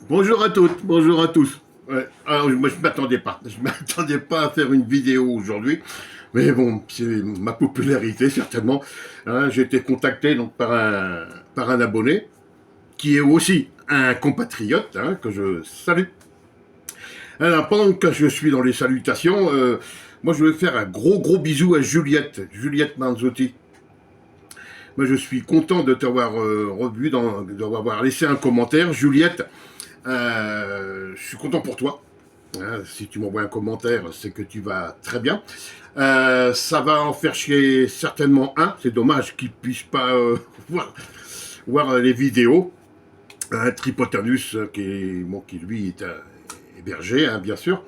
Bonjour à toutes, bonjour à tous. Ouais, alors, moi, je m'attendais pas. Je m'attendais pas à faire une vidéo aujourd'hui. Mais bon, c'est ma popularité, certainement. Hein, j'ai été contacté donc, par un abonné, qui est aussi un compatriote, hein, que je salue. Alors, pendant que je suis dans les salutations, moi, je vais faire un gros bisou à Juliette Manzotti. Moi, je suis content de t'avoir revu, d'avoir laissé un commentaire. Juliette, je suis content pour toi. Hein, si tu m'envoies un commentaire, c'est que tu vas très bien. Ça va en faire chier certainement un. C'est dommage qu'il ne puisse pas voir les vidéos. Un Tripotanus qui lui est hébergé, hein, bien sûr.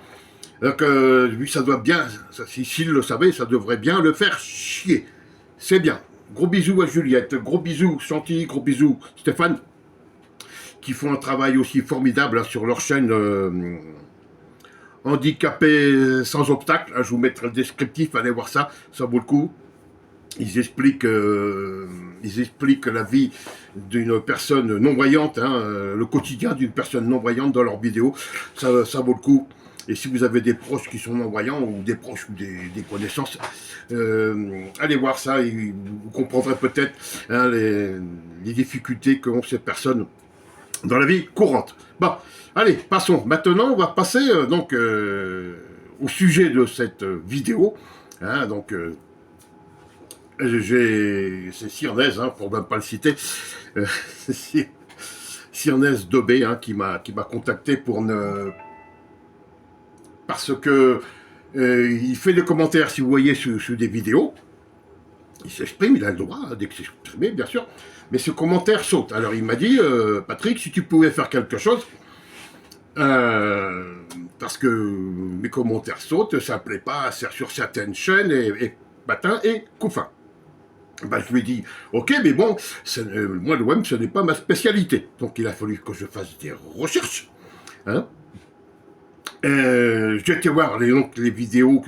Donc, lui, ça doit bien, s'il le savait, ça devrait bien le faire chier. C'est bien. Gros bisous à Juliette, gros bisous Chantilly, gros bisous Stéphane, qui font un travail aussi formidable hein, sur leur chaîne Handicapés sans obstacle. Hein, je vous mettrai le descriptif, allez voir ça, ça vaut le coup. Ils expliquent la vie d'une personne non-voyante, hein, le quotidien d'une personne non-voyante dans leurs vidéos. Ça vaut le coup. Et si vous avez des proches qui sont non-voyants, ou des proches ou des connaissances, allez voir ça et vous comprendrez peut-être hein, les difficultés qu'ont ces personnes dans la vie courante. Bon, allez, passons. Maintenant, on va passer au sujet de cette vidéo. Hein, donc, c'est Cyrnez, hein, pour ne pas le citer, c'est Cyrnez Dobé hein, qui m'a contacté parce que il fait des commentaires, si vous voyez, sur des vidéos. Il s'exprime, il a le droit d'exprimer, bien sûr, mais ce commentaire saute. Alors il m'a dit, Patrick, si tu pouvais faire quelque chose, parce que mes commentaires sautent, ça ne plaît pas sur certaines chaînes, et Matin et Couffin. Ben, je lui ai dit, ok, mais bon, moi le web, ce n'est pas ma spécialité. Donc il a fallu que je fasse des recherches. Hein. J'ai été voir les vidéos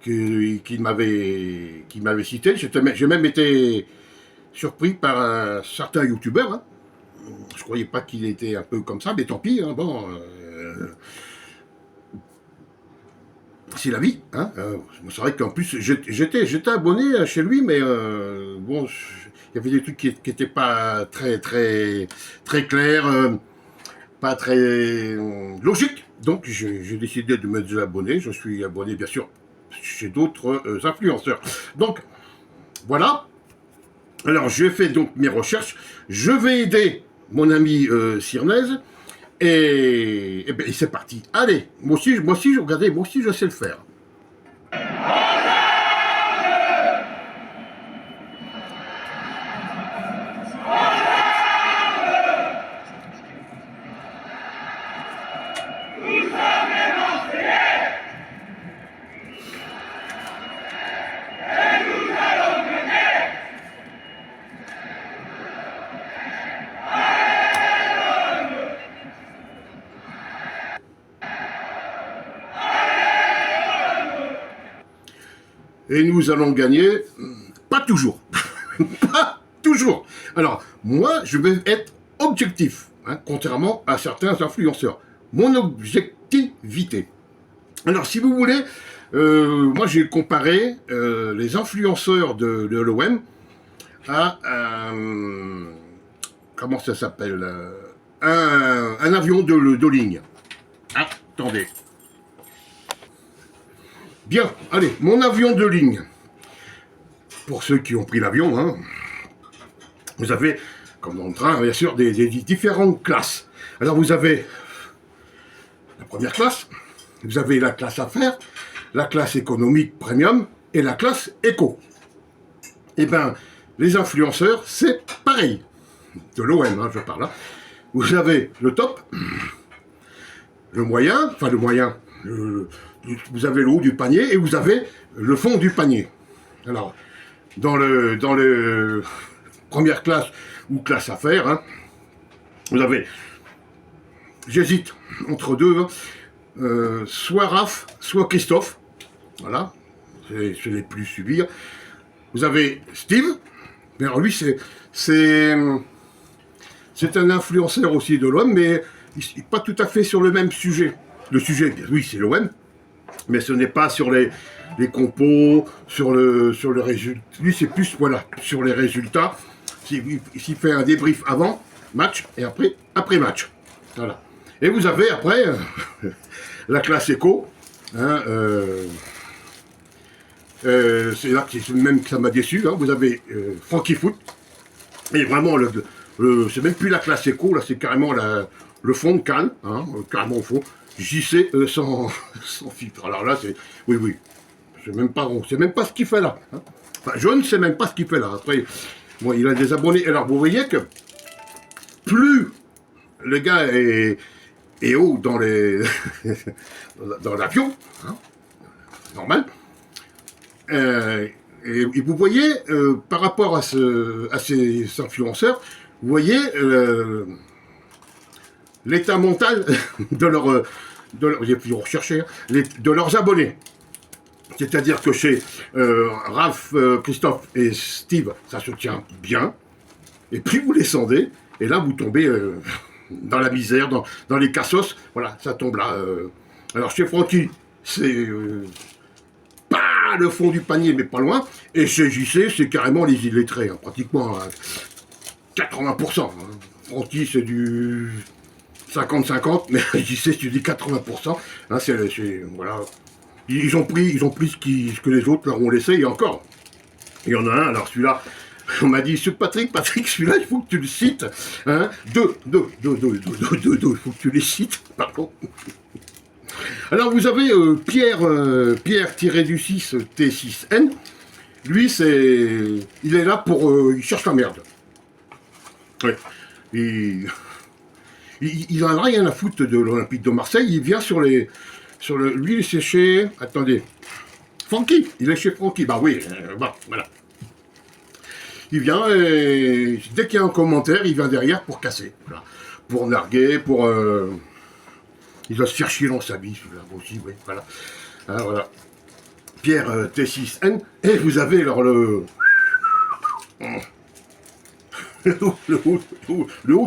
qu'il m'avait citées. J'ai même été surpris par un certain youtubeur. Hein. Je croyais pas qu'il était un peu comme ça, mais tant pis. Hein, bon, c'est la vie. Hein. C'est vrai qu'en plus, j'étais abonné chez lui, mais bon, il y avait des trucs qui n'étaient pas très clairs, pas très logiques. Donc, j'ai décidé de me désabonner. Je suis abonné, bien sûr, chez d'autres influenceurs. Donc, voilà. Alors, j'ai fait donc mes recherches. Je vais aider mon ami Cyrnez. Et ben, c'est parti. Allez, regardez, moi aussi, je sais le faire. Et nous allons gagner, pas toujours. Pas toujours. Alors, moi, je vais être objectif, hein, contrairement à certains influenceurs. Mon objectivité. Alors, si vous voulez, moi, j'ai comparé les influenceurs de l'OM à comment ça s'appelle un avion de ligne. Ah, attendez. Bien, allez, mon avion de ligne. Pour ceux qui ont pris l'avion, hein, vous avez, comme dans le train, bien sûr, des différentes classes. Alors vous avez la première classe, vous avez la classe affaires, la classe économique premium et la classe éco. Eh bien, les influenceurs, c'est pareil. De l'OM, hein, je parle là. Vous avez le top, le moyen, vous avez le haut du panier et vous avez le fond du panier. Alors, dans le première classe ou classe affaires, hein, vous avez, j'hésite entre deux, hein, soit Raph, soit Christophe. Voilà, je l'ai plus subir. Vous avez Steve, mais alors lui c'est un influenceur aussi de l'homme, mais pas tout à fait sur le même sujet. Le sujet, oui, c'est l'OM, mais ce n'est pas sur les compos, sur le résultat. Lui, c'est plus, voilà, sur les résultats. S'il fait un débrief avant match et après match. Voilà. Et vous avez après la classe éco. Hein, c'est là que même que ça m'a déçu. Hein. Vous avez Frankie Foot. Et vraiment, c'est même plus la classe éco, là, c'est carrément le fond de Cannes, hein, carrément au fond. JC sans filtre. Alors là, c'est. Oui, oui. On sait même pas ce qu'il fait là. Hein. Enfin, je ne sais même pas ce qu'il fait là. Après, bon, il a des abonnés. Alors, vous voyez que plus le gars est haut dans dans l'avion, hein, normal, et vous voyez, par rapport à ces influenceurs, vous voyez l'état mental j'ai pu rechercher, de leurs abonnés. C'est-à-dire que chez Ralph, Christophe et Steve, ça se tient bien. Et puis vous descendez, et là vous tombez dans la misère, dans les cassos. Voilà, ça tombe là. Alors chez Francky, c'est pas le fond du panier, mais pas loin. Et chez JC, c'est carrément les illettrés, hein, pratiquement 80%. Hein. Francky, c'est du 50-50, mais JC, c'est du 80%. Hein, voilà. Ils ont pris ce que les autres leur ont laissé, et encore. Il y en a un, alors celui-là, on m'a dit, ce Patrick, celui-là, il faut que tu le cites. Hein, deux, il faut que tu les cites, pardon. Alors vous avez Pierre-du-6 T6N. Lui, il est là pour... il cherche la merde. Ouais. Il en a rien à foutre de l'Olympique de Marseille. Il vient lui, c'est chez... Attendez. Francky. Il est chez Francky. Bah oui, bon, voilà. Il vient et dès qu'il y a un commentaire, il vient derrière pour casser. Voilà. Pour narguer, pour... il va se faire chier dans sa vie, celui-là aussi, oui, voilà. Alors, voilà. Pierre T6N. Et vous avez alors le haut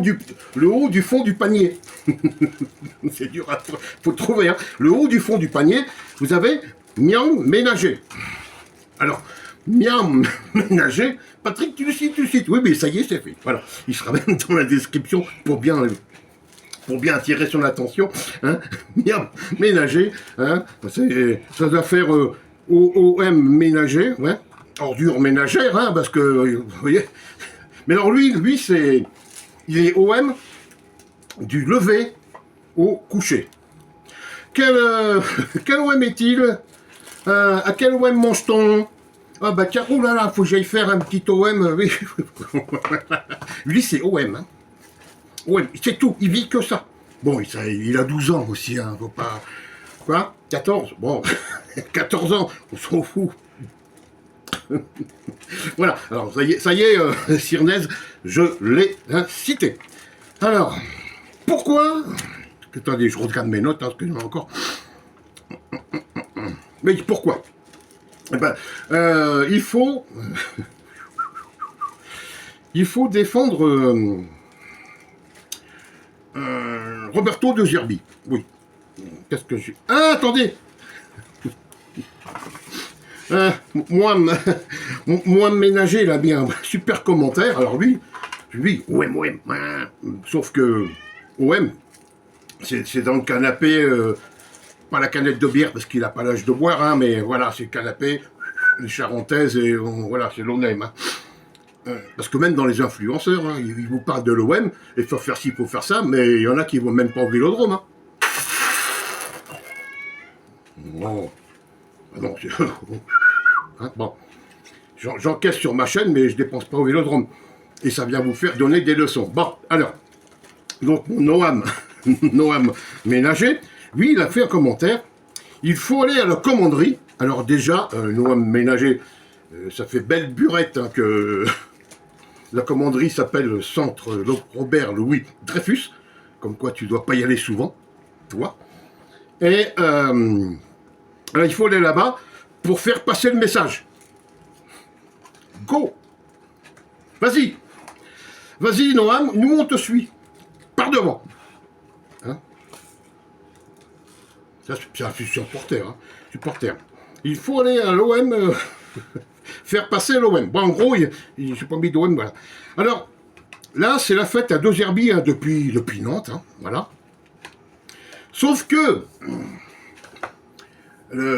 du fond du panier. C'est dur à trouver. Faut trouver, hein. Le haut du fond du panier, vous avez Miam Ménager. Alors, Miam Ménager, Patrick, tu le cites. Oui, mais ça y est, c'est fait. Voilà. Il sera même dans la description pour bien attirer son attention. Hein. Miam Ménager, hein. Ça doit faire OOM Ménager, ouais. Ordure ménagère, hein, parce que, vous voyez. Mais alors lui, il est OM du lever au coucher. Quel OM est-il? À quel OM mange-t-on? Ah bah tiens, oh là là, faut que j'aille faire un petit OM. Oui. Lui, c'est OM. Hein. OM, c'est tout, il vit que ça. Bon, il a 12 ans aussi, hein, faut pas... Quoi? 14? Bon, 14 ans, on s'en fout. Voilà, alors ça y est, Sirnez, je l'ai cité. Alors, pourquoi... Attendez, je regarde mes notes, hein, parce que j'en ai encore. Mais pourquoi? Eh ben, il faut défendre Roberto De Zerbi. Oui. Qu'est-ce que j'ai... Ah, attendez. Moi, Ménager, il a mis un super commentaire. Alors lui, OM. Sauf que OM, c'est dans le canapé, pas la canette de bière parce qu'il n'a pas l'âge de boire, hein, mais voilà, c'est le canapé, les charentaises, et voilà, c'est l'OM. Hein. Parce que même dans les influenceurs, hein, ils vous parlent de l'OM, il faut faire ci, il faut faire ça, mais il y en a qui ne vont même pas au Vélodrome. Hein. Bon. Non, hein, bon. J'encaisse sur ma chaîne, mais je dépense pas au Vélodrome. Et ça vient vous faire donner des leçons. Bon, alors, donc Noam Ménager, lui, il a fait un commentaire. Il faut aller à la commanderie. Alors déjà, Noam Ménager, ça fait belle burette hein, que la commanderie s'appelle Centre Robert Louis Dreyfus. Comme quoi, tu dois pas y aller souvent, toi. Et alors, il faut aller là-bas pour faire passer le message. Go! Vas-y, Noam, nous on te suit. Par devant. Hein. Ça, je suis supporter. Hein. Supporter. Il faut aller à l'OM, faire passer l'OM. Bon, en gros, je n'ai pas mis d'OM, voilà. Alors, là, c'est la fête à De Zerbi hein, depuis Nantes, hein, voilà. Sauf que,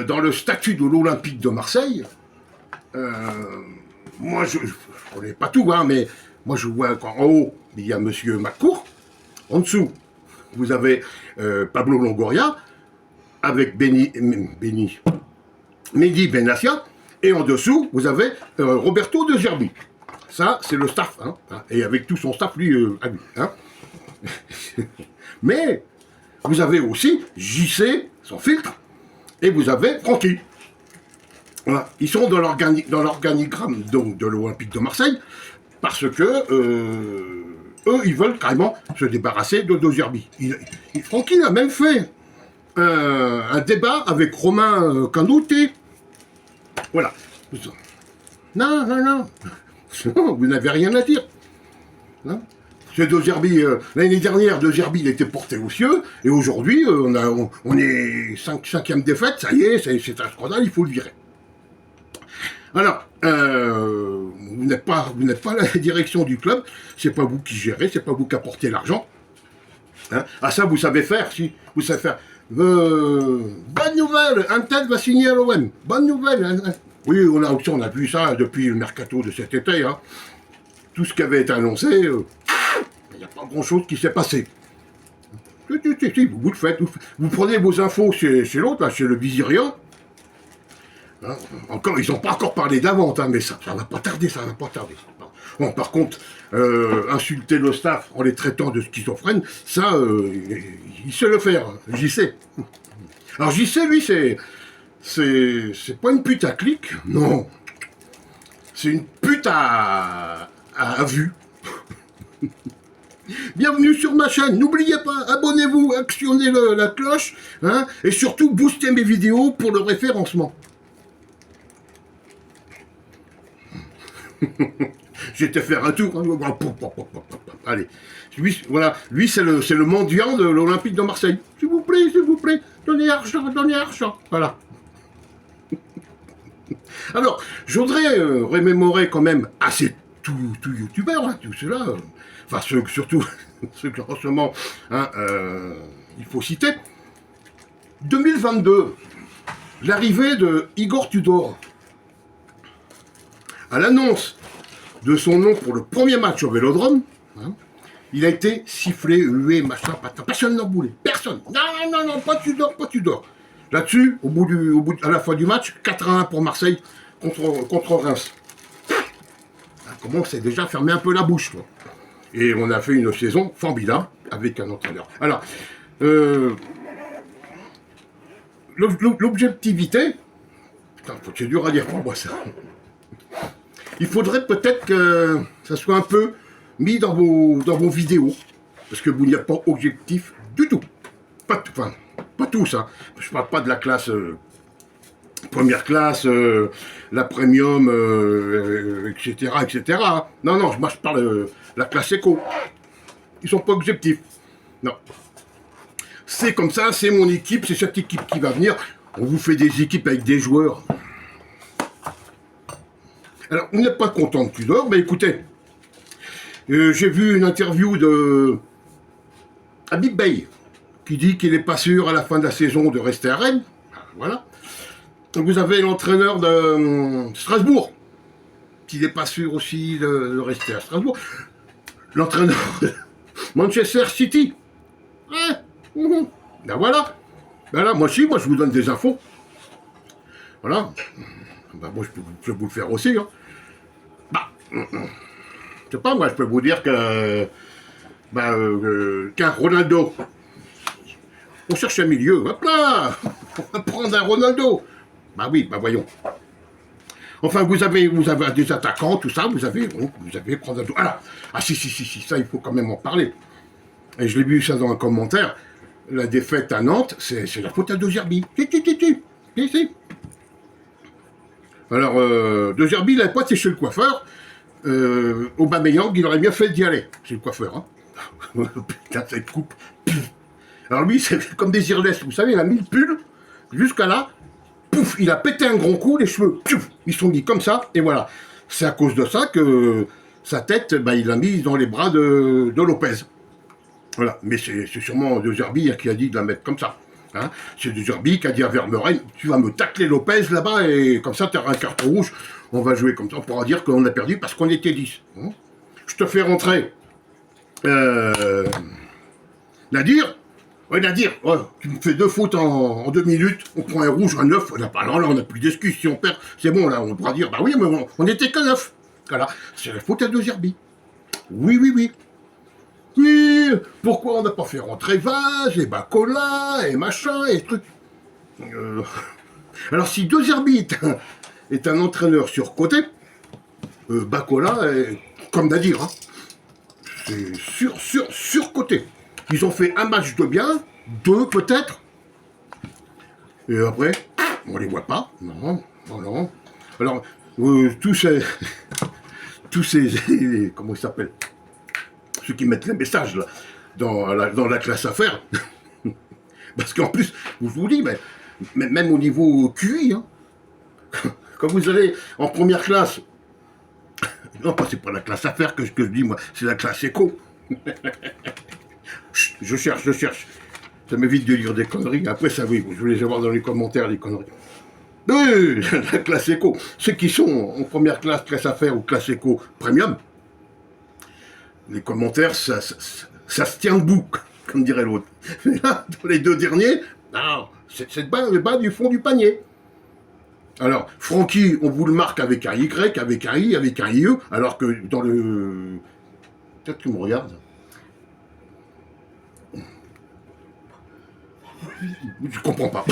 dans le statut de l'Olympique de Marseille, moi, je ne connais pas tout, hein, mais moi, je vois qu'en haut, il y a Monsieur McCourt. En dessous, vous avez Pablo Longoria, avec Mehdi Benassia, et en dessous, vous avez Roberto De Zerbi. Ça, c'est le staff, hein, et avec tout son staff, lui, à lui. Hein. Mais, vous avez aussi JC, son filtre, et vous avez Francky. Voilà. Ils sont dans l'organigramme donc de l'Olympique de Marseille, parce que eux, ils veulent carrément se débarrasser de Zerbi. Francky a même fait un débat avec Romain Canouté. Voilà. Non. Vous n'avez rien à dire. Hein. C'est De Zerbi, l'année dernière, De Zerbi, il était porté aux cieux, et aujourd'hui, on est cinquième défaite, ça y est, c'est un scandale, il faut le virer. Alors, vous n'êtes pas la direction du club, c'est pas vous qui gérez, c'est pas vous qui apportez l'argent. Hein. Ah ça, vous savez faire, si, vous savez faire. Bonne nouvelle, un tel va signer à l'OM. Bonne nouvelle. Hein. Oui, on a vu ça depuis le mercato de cet été. Hein. Tout ce qui avait été annoncé, il n'y a pas grand-chose qui s'est passé. Si, vous le faites. Vous prenez vos infos chez l'autre, là, chez le Vizirian. Hein, encore, ils n'ont pas encore parlé de la vente, hein, mais ça va pas tarder, Bon, par contre, insulter le staff en les traitant de schizophrènes, ça, il sait le faire, j'y sais. Alors j'y sais, lui, c'est pas une pute à clic, non. C'est une pute à vue. Bienvenue sur ma chaîne, n'oubliez pas, abonnez-vous, actionnez la cloche, hein, et surtout boostez mes vidéos pour le référencement. J'étais faire un tour. Allez. Lui, c'est le mendiant de l'Olympique de Marseille. S'il vous plaît, donnez argent. Voilà. Alors, je voudrais remémorer quand même assez tout youtubeurs, hein, tout cela. Enfin, surtout ceux que en ce moment, hein, il faut citer. 2022, l'arrivée de Igor Tudor. À l'annonce de son nom pour le premier match au Vélodrome, hein, il a été sifflé, hué, machin, patin. Personne n'en voulait. Personne. Non, pas Tudor. Là-dessus, à la fin du match, 4-1 pour Marseille contre Reims. Comment on s'est déjà fermé un peu la bouche, quoi. Et on a fait une saison formidable avec un entraîneur. Alors, l'objectivité, c'est dur à dire pour moi ça. Il faudrait peut-être que ça soit un peu mis dans vos vidéos, parce que vous n'êtes pas objectif du tout. Pas tous, hein. Je parle pas de la classe première classe, la premium, etc. Non, moi je parle de la classe éco. Ils sont pas objectifs. Non. C'est comme ça, c'est mon équipe, c'est cette équipe qui va venir. On vous fait des équipes avec des joueurs. Alors, vous n'êtes pas content de Tudor, mais écoutez, j'ai vu une interview de Habib Beye, qui dit qu'il n'est pas sûr à la fin de la saison de rester à Rennes. Voilà. Vous avez l'entraîneur de Strasbourg, qui n'est pas sûr aussi de rester à Strasbourg. L'entraîneur de Manchester City. Ouais. Ben voilà. Ben là, moi je vous donne des infos. Voilà. Ben moi, je peux vous le faire aussi. Hein. Bah, je sais pas, moi, je peux vous dire que... qu'un Ronaldo... On cherche un milieu, hop là. On va prendre un Ronaldo. Bah oui, bah voyons. Enfin, vous avez des attaquants, tout ça, vous avez prendre un... Ah si, ça, il faut quand même en parler. Et je l'ai vu ça dans un commentaire. La défaite à Nantes, c'est la faute à De Zerbi. Si. Alors, De Zerbi, il n'avait pas été chez le coiffeur. Aubameyang, il aurait bien fait d'y aller chez le coiffeur. Hein. Putain, cette coupe. Alors lui, c'est comme des Irlesses, vous savez, il a mis le pull jusqu'à là, pouf, il a pété un grand coup, les cheveux, pouf, ils sont mis comme ça, et voilà. C'est à cause de ça que sa tête, bah, il l'a mise dans les bras de Lopez. Voilà, mais c'est sûrement De Zerbi qui a dit de la mettre comme ça. Hein, c'est De Zerbi qui a dit à Vermeuren, tu vas me tacler Lopez là-bas, et comme ça, tu auras un carton rouge, on va jouer comme ça, on pourra dire qu'on a perdu parce qu'on était 10. Hein, je te fais rentrer Nadir. Ouais, Nadir, ouais, tu me fais 2 fautes en 2 minutes, on prend un rouge, un 9, là, on n'a plus d'excuses, si on perd, c'est bon, là, on pourra dire, bah oui, mais on était que 9. Voilà, c'est la faute à De Zerbi. Oui, oui, oui. Oui, pourquoi on n'a pas fait rentrer Vaz, et Bacola, et machin, et trucs. Alors, si De Zerbi est un entraîneur surcoté, Bacola, comme Nadir, hein, c'est surcoté. Ils ont fait un match de bien, 2 peut-être, et après, on les voit pas. Non, non, non. Alors, tous ces, comment ils s'appellent, ceux qui mettent les messages là, dans la classe affaires, parce qu'en plus, je vous dis, mais même au niveau QI, hein, quand vous allez en première classe, non, c'est pas la classe affaires que je dis, moi, c'est la classe éco. Je cherche. Ça m'évite de lire des conneries. Après, ça, oui, je vais les avoir dans les commentaires, les conneries. Oui, la classe éco. Ceux qui sont en première classe affaires ou classe éco premium, les commentaires, ça se tient debout, comme dirait l'autre. Mais là, dans les 2 derniers, c'est le bas du fond du panier. Alors, Francky, on vous le marque avec un Y, avec un I, avec un IE, alors que dans le... Peut-être qu'il me regarde. Je comprends pas.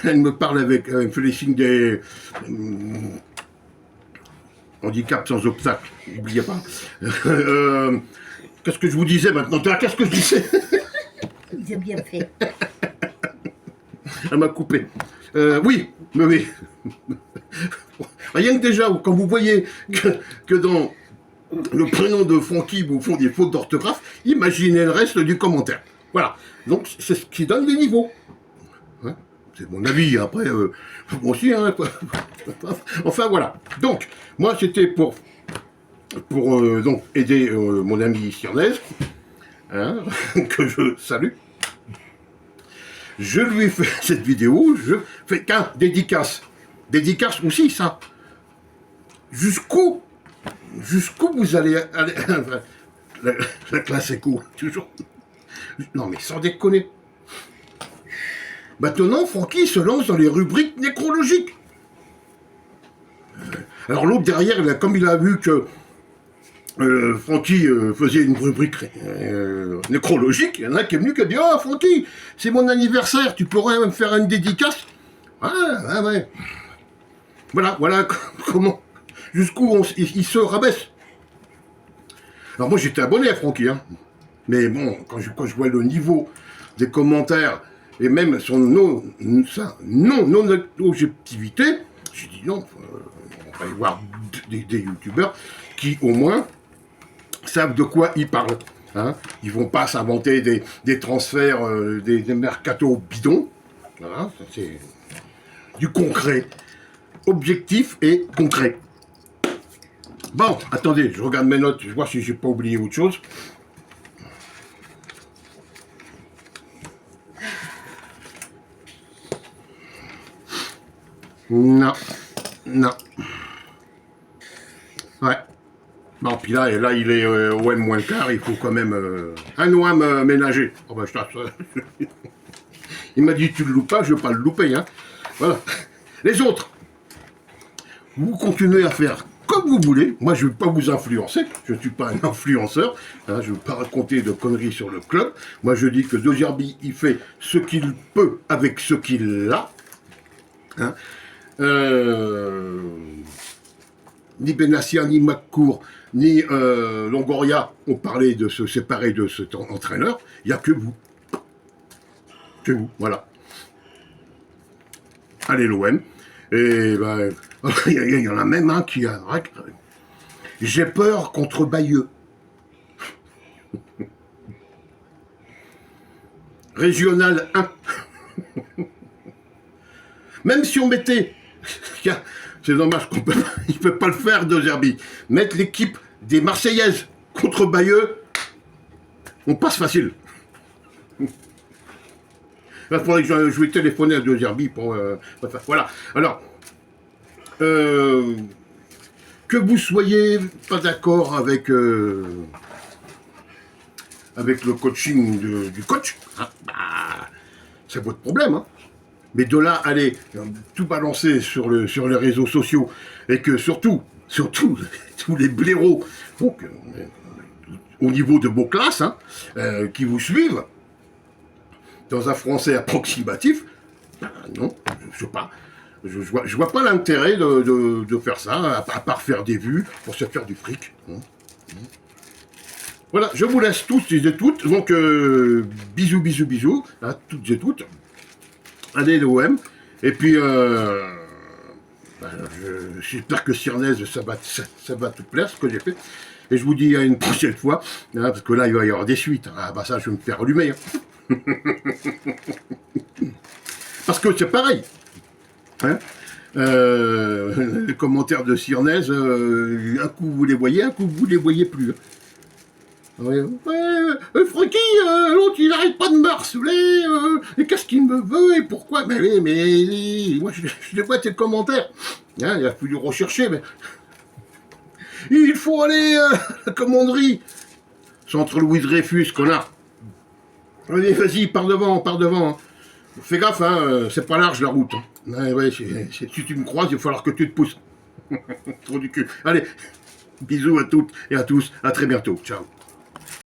Elle me parle avec... elle me fait les signes des... handicap sans obstacle, n'oubliez pas. Qu'est-ce que je vous disais maintenant? Qu'est-ce que je disais? Vous avez bien fait. Elle m'a coupé. Oui, mais oui. Rien que déjà, quand vous voyez que dans le prénom de Francky, vous font des fautes d'orthographe, imaginez le reste du commentaire. Voilà. Donc, c'est ce qui donne les niveaux. Hein, c'est mon avis, après, moi aussi, hein. Enfin, voilà. Donc, moi, c'était pour donc aider mon ami Sirnaise, hein, que je salue. Je lui fais cette vidéo, je fais qu'un dédicace. Dédicace aussi, ça. Jusqu'où vous allez aller, la classe éco, toujours. Non mais sans déconner. Maintenant, Francky se lance dans les rubriques nécrologiques. Alors l'autre derrière, comme il a vu que Francky faisait une rubrique nécrologique, il y en a qui est venu qui a dit « Oh Francky, c'est mon anniversaire, tu pourrais me faire une dédicace ?» Ah ouais. Voilà comment, jusqu'où il se rabaisse. Alors moi j'étais abonné à Francky, hein. Mais bon, quand je vois le niveau des commentaires et même son non-objectivité, j'ai dit non, on va y voir des youtubeurs qui au moins savent de quoi ils parlent. Hein. Ils vont pas s'inventer des transferts, des mercatos bidons. Voilà, c'est du concret. Objectif et concret. Bon, attendez, je regarde mes notes, je vois si j'ai pas oublié autre chose. Non. Ouais. Bon, puis là il est OM moins le quart, il faut quand même un OM ménager. Oh ben, il m'a dit tu le loupes pas, je vais pas le louper, hein. Voilà. Les autres, vous continuez à faire comme vous voulez. Moi, je ne vais pas vous influencer. Je ne suis pas un influenceur. Hein, je ne vais pas raconter de conneries sur le club. Moi, je dis que De Zerbi, il fait ce qu'il peut avec ce qu'il a. Hein. Ni Benassia, ni McCourt, ni Longoria ont parlé de se séparer de cet entraîneur. Il n'y a que vous. Que vous, voilà. Allez, l'OM. Et ben, il y en a même un qui a... J'ai peur contre Bayeux. Régional 1. Même si on mettait, c'est dommage qu'on ne peut pas le faire de Zerbi, mettre l'équipe des Marseillaises contre Bayeux, on passe facile. Là, faudrait que je vais téléphoner à De Zerbi pour... voilà. Alors, que vous soyez pas d'accord avec le coaching du coach, hein, bah, c'est votre problème. Hein. Mais de là, aller tout balancer sur les réseaux sociaux et que surtout, tous les blaireaux, donc, au niveau de vos classes, hein, qui vous suivent, dans un français approximatif, ben non, je sais pas. Je vois pas l'intérêt de faire ça, à part faire des vues pour se faire du fric. Voilà, je vous laisse tous et toutes. Donc, bisous, bisous, bisous, à toutes et toutes. Allez, l'OM. Et puis, j'espère que Sirnez, ça va tout plaire, ce que j'ai fait. Et je vous dis à une prochaine fois, hein, parce que là, il va y avoir des suites. Ah, bah ça, je vais me faire allumer. Hein. Parce que c'est pareil. Hein, les commentaires de Sirnez, un coup vous les voyez, un coup vous les voyez plus. Ouais, Francky, l'autre il n'arrête pas de me harceler, et qu'est-ce qu'il me veut, et pourquoi? Mais moi je les vois tes commentaires. Hein, il a fallu rechercher, mais. Il faut aller à la commanderie. Centre Louis Dreyfus, connard. Allez, vas-y, pars devant. Hein. Fais gaffe, hein, c'est pas large la route. Hein. Ouais, si tu me croises, il va falloir que tu te pousses. Trop du cul. Allez, bisous à toutes et à tous, à très bientôt. Ciao.